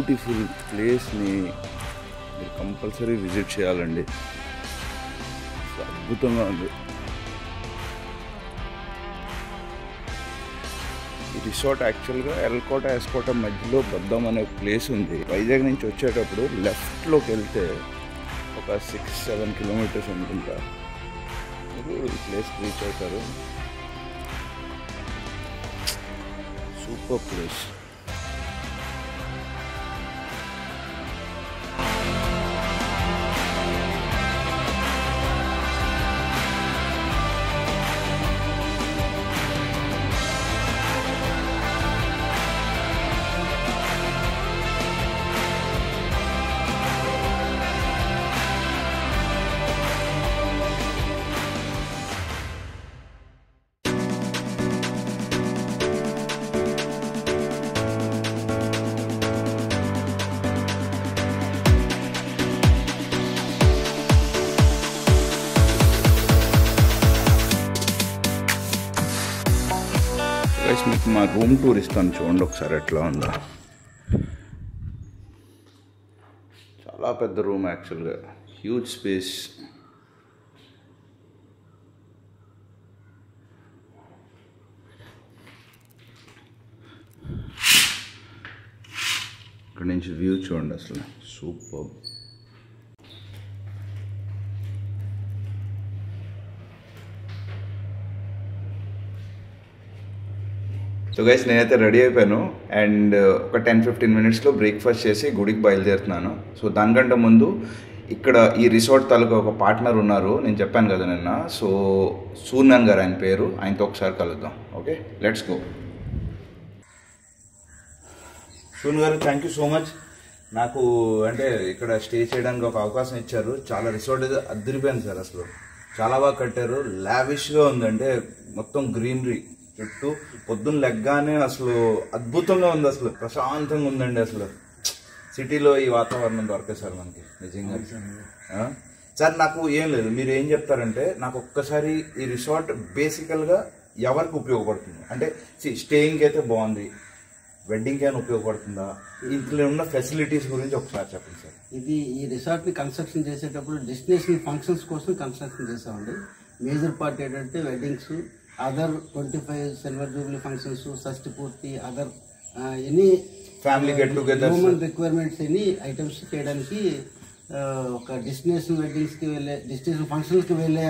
Beautiful ప్లేస్ని మీరు compulsory visit చేయాలండి. అద్భుతంగా ఉంది. ఈ రిసార్ట్ యాక్చువల్గా ఎల్కోట ఎస్కోట మధ్యలో బద్దం అనే ప్లేస్ ఉంది. వైజాగ్ నుంచి వచ్చేటప్పుడు లెఫ్ట్లోకి వెళ్తే ఒక 6-7 కిలోమీటర్స్ అనుకుంటా మీరు ఈ ప్లేస్కి రీచ్ అవుతారు. Super place. మీకు మా రూమ్ టూర్ ఇస్తాను, చూడండి ఒకసారి ఎట్లా ఉందో. చాలా పెద్ద రూమ్ యాక్చువల్గా, హ్యూజ్ స్పేస్. ఇక్కడ నుంచి వ్యూ చూడండి, అసలు సూపర్. సో గైస్, నేనైతే రెడీ అయిపోయాను అండ్ ఒక 10-15 మినిట్స్లో బ్రేక్ఫాస్ట్ చేసి గుడికి బయలుదేరుతున్నాను. సో దానికంటే ముందు ఇక్కడ ఈ రిసార్ట్ తాలూకా ఒక పార్ట్నర్ ఉన్నారు, నేను చెప్పాను కదా నిన్న. సో సూర్నన్ గారు ఆయన పేరు, ఆయనతో ఒకసారి కలుద్దాం. Okay, let's go. సూర్న్ గారు, థ్యాంక్ యూ సో మచ్. నాకు అంటే ఇక్కడ స్టే చేయడానికి ఒక అవకాశం ఇచ్చారు. చాలా రిసార్ట్ అయితే అద్దరిపోయింది సార్, అసలు చాలా బాగా కట్టారు. లావిష్గా ఉంది, అంటే మొత్తం గ్రీనరీ చుట్టూ. పొద్దున్న లెగ్గానే అసలు అద్భుతంగా ఉంది, అసలు ప్రశాంతంగా ఉందండి. అసలు సిటీలో ఈ వాతావరణం దొరకదు సార్ మనకి నిజంగా. సార్ నాకు ఏం లేదు, మీరు ఏం చెప్తారంటే నాకు ఒక్కసారి ఈ రిసార్ట్ బేసికల్గా ఎవరికి ఉపయోగపడుతుంది అంటే, స్టేయింగ్కి అయితే బాగుంది, వెడ్డింగ్కి అయినా ఉపయోగపడుతుందా, ఇంట్లో ఉన్న ఫెసిలిటీస్ గురించి ఒకసారి చెప్పండి సార్. ఈ రిసార్ట్ని కన్స్ట్రక్షన్ చేసేటప్పుడు డెస్టినేషన్ ఫంక్షన్స్ కోసం కన్స్ట్రక్షన్ చేసామండి. మేజర్ పార్ట్ ఏంటంటే weddings, other 25 silver Jubilee functions, షష్ఠి పూర్తి, other any family get together, human requirements any items చేయడానికి ఒక డెస్టినేషన్ వెడ్డింగ్స్కి వెళ్ళే, డెస్టినేషన్ ఫంక్షన్స్కి వెళ్ళే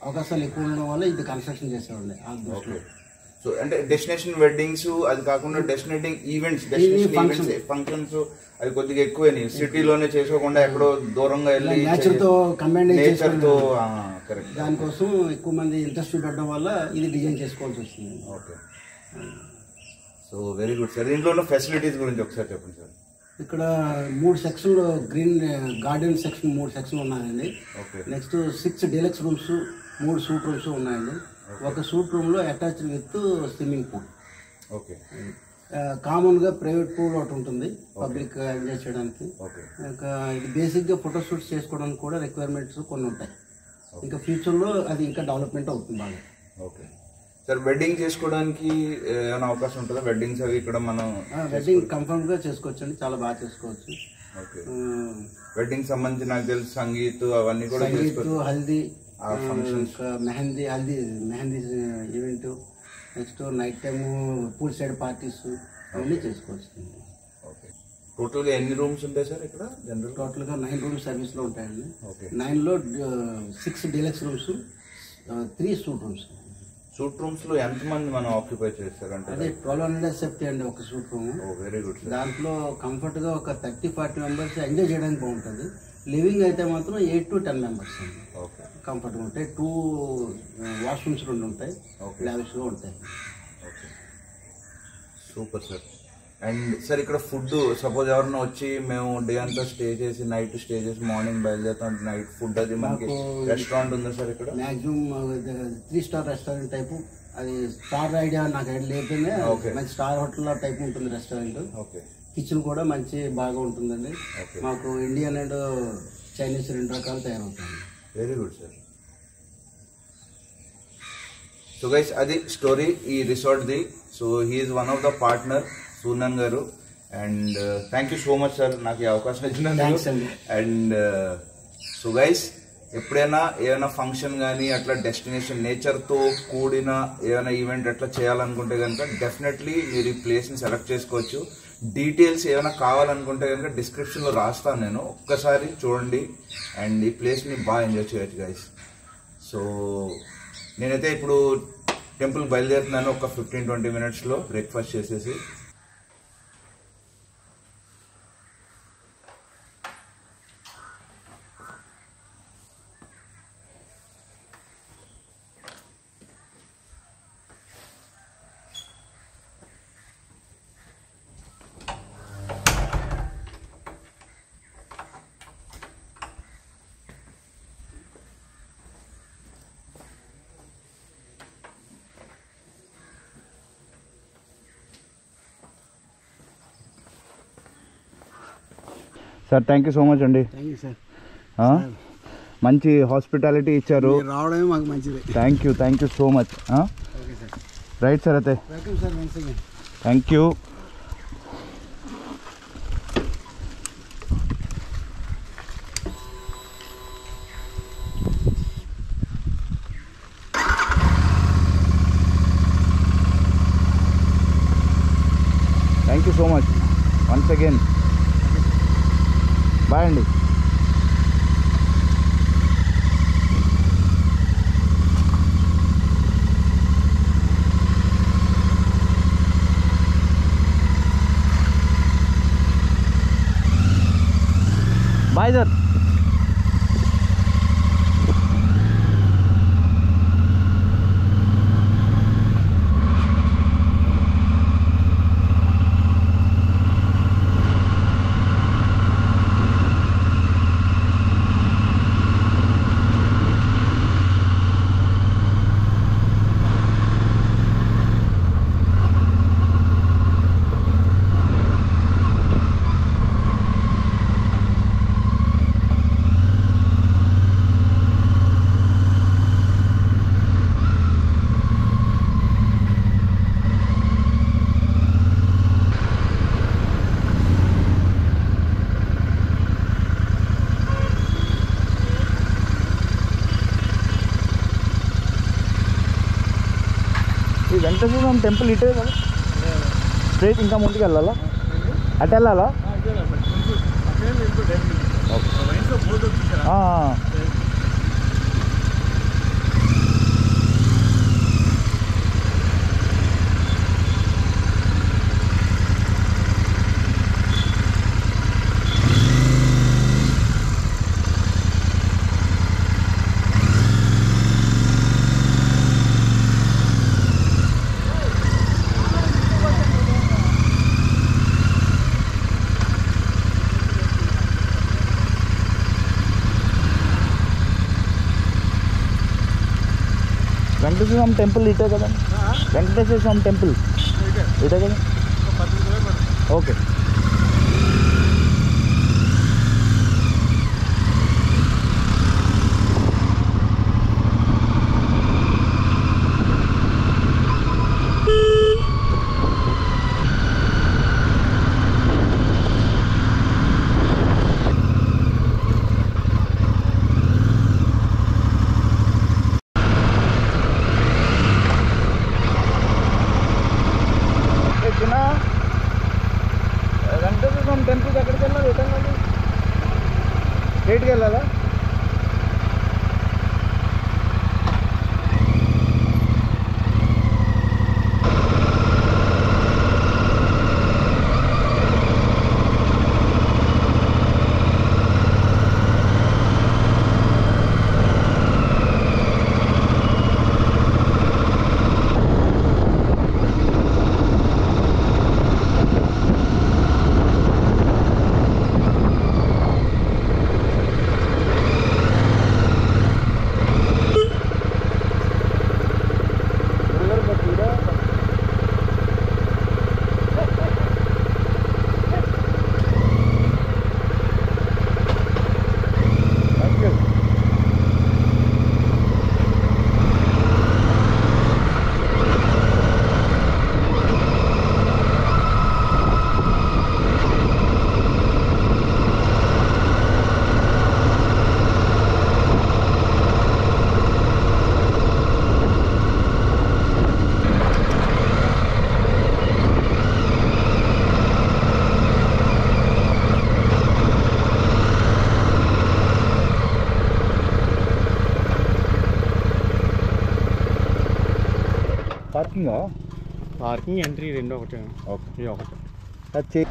అవకాశాలు ఎక్కువ ఉండడం వల్ల ఇది కన్స్ట్రక్షన్ చేసేవాళ్ళే. సో అంటే డెస్టినేషన్ వెడ్డింగ్స్, అది కాకుండా డెస్టినేటింగ్ ఈవెంట్స్, ఫంక్షన్స్ అవి కొద్దిగా ఎక్కువైనాయి. సిటీలోనే చేసుకోకుండా ఎక్కడో దూరంగా వెళ్ళి నేచర్తో కంబైన్ నేచర్తో. కరెక్ట్. దానికోసం ఎక్కువ మంది ఇంట్రెస్ట్ చూపెట్టడం వల్ల ఇది డిజైన్ చేసుకోవాల్సి వస్తుంది. Okay, so very good sir. దీంట్లో ఉన్న ఫెసిలిటీస్ గురించి ఒకసారి చెప్పండి సార్. ఇక్కడ 3 సెక్షన్లు, గ్రీన్ గార్డెన్ సెక్షన్ 3 సెక్షన్లు ఉన్నాయండి. Next 6 deluxe rooms, 3 suite rooms ఉన్నాయండి. ఒక సూట్ రూమ్లో attached with swimming pool. Okay. కామన్గా ప్రైవేట్ పూల్ ఒకటి ఉంటుంది పబ్లిక్ ఎంజాయ్ చేయడానికి. ఇంకా ఇది బేసిక్గా ఫోటోషూట్స్ చేసుకోవడానికి కూడా రిక్వైర్మెంట్స్ కొన్ని ఉంటాయి. ఇంకా ఫ్యూచర్లో అది ఇంకా డెవలప్మెంట్ అవుతుంది బాగా. ఓకే సార్, వెడ్డింగ్ చేసుకోవడానికి ఏమైనా అవకాశం ఉంటుందా? వెడ్డింగ్స్ అవి ఇక్కడ మనం వెడ్డింగ్ కన్ఫర్మ్గా చేసుకోవచ్చు అండి, చాలా బాగా చేసుకోవచ్చు. ఓకే. వెడ్డింగ్ సంబంధించి నాకు తెలిసి సంగీత్ అవన్నీ కూడా, sangeet, haldi, mehndi event, next night time pool side parties అవన్నీ చేసుకోవచ్చు. ఓకే. టోటల్గా ఎన్ని రూమ్స్ ఉంటాయి సార్ ఇక్కడ? జనరల్ టోటల్గా 9 రూమ్స్ సర్వీస్లో ఉంటాయండి. 9లో 6 deluxe rooms, 3 suite rooms. Suite రూమ్స్లో ఎంతమంది మనం ఆక్యుపై చేస్తారంటే? అదే 1200 సేఫ్టీ అండి ఒక సూట్ రూమ్. Very good. దాంట్లో కంఫర్ట్గా ఒక 30-40 మెంబర్స్ ఎంజాయ్ చేయడానికి బాగుంటుంది. లివింగ్ అయితే మాత్రం 8 to 10 మెంబర్స్ అండి. ఓకే. కంఫర్ట్గా ఉంటాయి. 2 వాష్రూమ్స్ 2 ఉంటాయి, లావిష్గా ఉంటాయి. Okay, super sir. And sir ఇక్కడ ఫుడ్, సపోజ్ ఎవరైనా వచ్చి మేము డే అంతా స్టే చేసి నైట్ స్టే చేసి మార్నింగ్ బయలుదేరుతాం, నైట్ ఫుడ్ అది మనకి రెస్టారెంట్ ఉందా సార్ ఇక్కడ? Maximum 3 star restaurant type. అది స్టార్ ఐడియా నాకు లేకపోయినా మంచి స్టార్ హోటల్ టైప్ ఉంటుంది రెస్టారెంట్. ఓకే. కిచెన్ కూడా మంచి బాగా ఉంటుందండి. మాకు ఇండియన్ అండ్ చైనీస్ 2 రకాలు తయారవుతాయి. Very good sir. So guys, అది స్టోరీ ఈ రిసార్ట్ది. So he's one of the partner సూర్నన్ గారు. And thank you so much sir నాకు ఈ అవకాశం Thanks ఇచ్చినందుకు. అండి. అండ్ సో గైస్, ఎప్పుడైనా ఏమైనా ఫంక్షన్ కానీ అట్లా డెస్టినేషన్ నేచర్తో కూడిన ఏమైనా ఈవెంట్ అట్లా చేయాలనుకుంటే కనుక డెఫినెట్లీ మీరు ఈ ప్లేస్ని సెలెక్ట్ చేసుకోవచ్చు. డీటెయిల్స్ ఏమైనా కావాలనుకుంటే కనుక డిస్క్రిప్షన్లో రాస్తాను నేను, ఒక్కసారి చూడండి అండ్ ఈ ప్లేస్ని బాగా ఎంజాయ్ చేయొచ్చు గైస్. సో నేనైతే ఇప్పుడు టెంపుల్ బయలుదేరుతున్నాను ఒక 15-20 మినిట్స్లో బ్రేక్ఫాస్ట్ చేసేసి. Sir thank you so much అండి. Thank you sir. మంచి హాస్పిటాలిటీ ఇచ్చారు. రావడమే మాకు మంచిది. Thank you so much. Okay sir. Right sir అయితే welcome sir once again. Thank you. Thank you so much once again. Bye అండి. Bye sir. ఈ వెంకటేశ్వర స్వామి temple ఇటే కదా, స్ట్రైట్ ఇంకా ముందుకు వెళ్ళాలా? అటు వెళ్ళాలా? వెంకటేశ్వర స్వామి టెంపుల్ ఇటే కదా? వెంకటేశ్వర స్వామి టెంపుల్ ఇటే కదా? ఓకే. వెంకటేశ్వర స్వామి టెంపుల్కి ఎక్కడికి వెళ్ళాలి? ఎటు వెళ్ళాలి? స్ట్రైట్కి వెళ్ళాలా? పార్కింగా? పార్కింగ్ ఎంట్రీ రెండు ఒకటే. ఓకే, ఇది ఒకటి. అది చే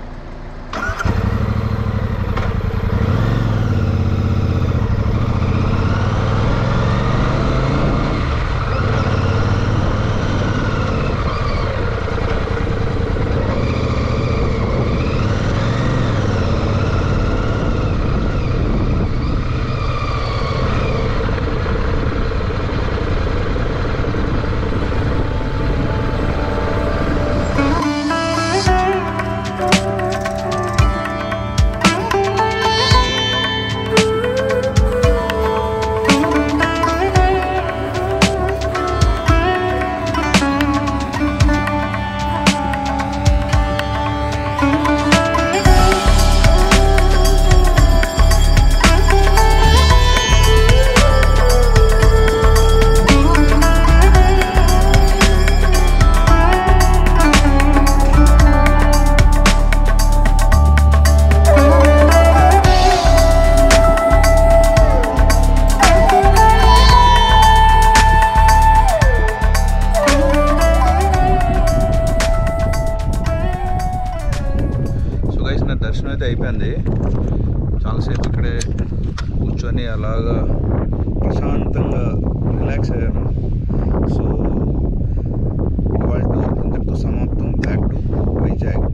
దర్శనం అయితే అయిపోయింది. చాలాసేపు ఇక్కడే కూర్చొని అలాగా ప్రశాంతంగా రిలాక్స్ అయ్యాను. సో ఇవాళ టూర్ ఇంతటితో సమాప్తం. Back to Vizag.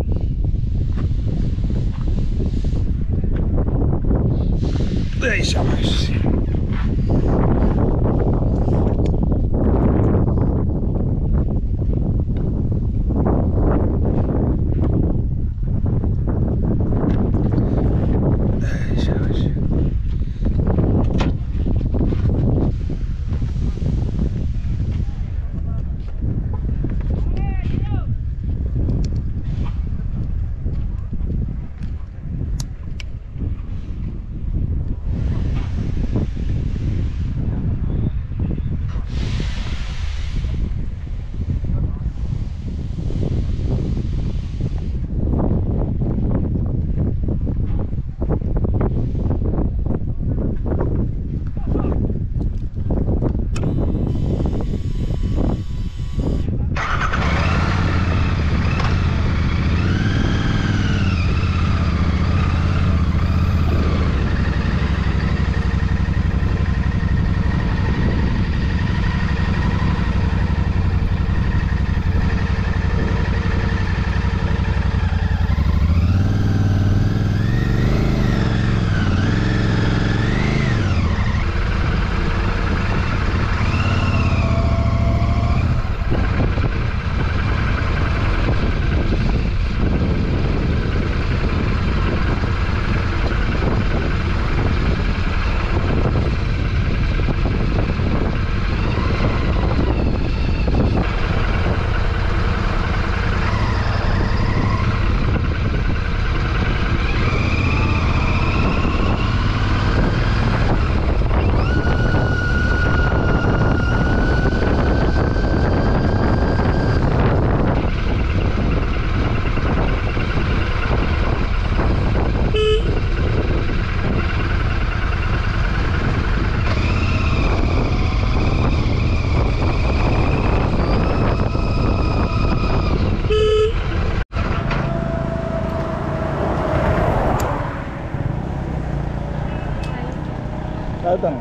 తాగుతాను.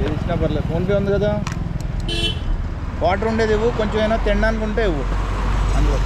ఏది ఇచ్చినా పర్లేదు. ఫోన్పే ఉంది కదా. వాటర్ ఉండేది ఇవ్వు, కొంచెం అయినా తినడానికి ఉంటే ఇవ్వు అందులో.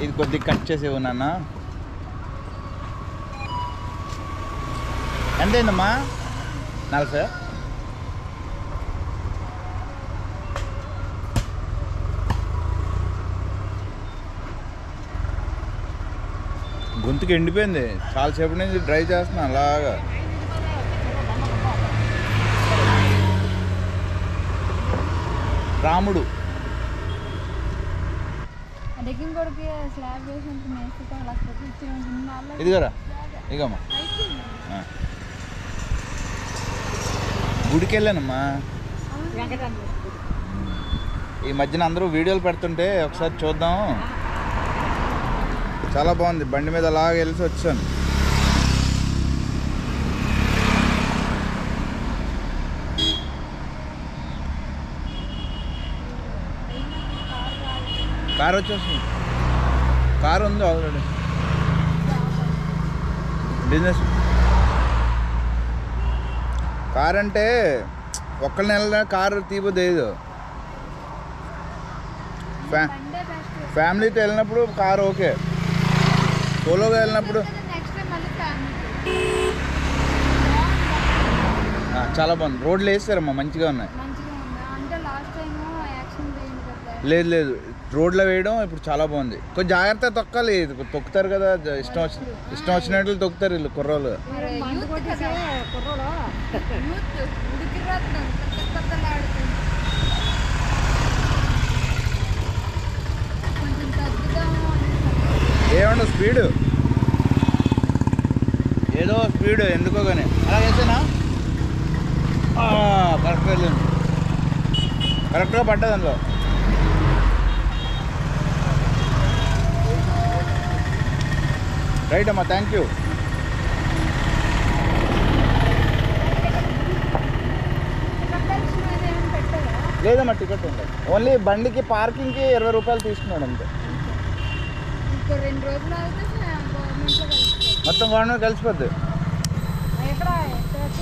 ఇది కొద్దిగా కట్ చేసేవు నాన్న. ఎంతైందమ్మా? 40. గొంతుకి ఎండిపోయింది, చాలాసేపు నుంచి డ్రై చేస్తున్నా అలాగా. రాముడు ఇదిగోరా, ఇగమ్మా. గుడికి వెళ్ళానమ్మా. ఈ మధ్యన అందరూ వీడియోలు పెడుతుంటే ఒకసారి చూద్దాం. చాలా బాగుంది, బండి మీద అలాగ వెళ్ళి వచ్చాను. కార్ వచ్చేస్తుంది, కారు ఉంది ఆల్రెడీ. బిజినెస్ కార్ అంటే ఒక్కళ్ళని వెళ్ళిన కారు తీయదు. ఫ్యామిలీతో వెళ్ళినప్పుడు కారు ఓకే, సోలోగా వెళ్ళినప్పుడు చాలా బాగుంది. రోడ్లు వేస్తారమ్మా, మంచిగా ఉన్నాయి. లేదు లేదు, రోడ్లో వేయడం ఇప్పుడు చాలా బాగుంది. కొంచెం జాగ్రత్తగా తొక్కాలి, తొక్కుతారు కదా, ఇష్టం వచ్చినట్లు తొక్కుతారు వీళ్ళు కుర్రోళ్ళు. ఏమన్నా స్పీడు, ఏదో స్పీడు ఎందుకో కానీ అలా చేసానా. కరెక్ట్గా వెళ్ళింది, కరెక్ట్గా పడ్డది అందులో. రైట్ అమ్మా, థ్యాంక్ యూ. లేదమ్మా, టికెట్ ఉంటుంది. ఓన్లీ బండికి పార్కింగ్కి 20 రూపాయలు తీసుకున్నాడు అంతే. మొత్తం గవర్నమెంట్ కలిసిపోద్ది,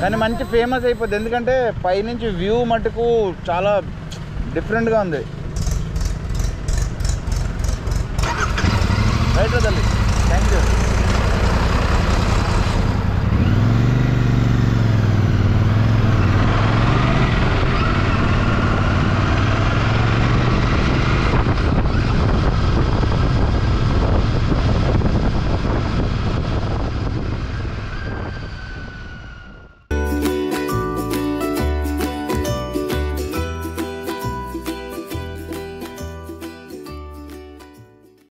కానీ మంచి ఫేమస్ అయిపోద్ది. ఎందుకంటే పైనుంచి వ్యూ మటుకు చాలా డిఫరెంట్గా ఉంది. రైట్ తల్లి, థ్యాంక్ యూ.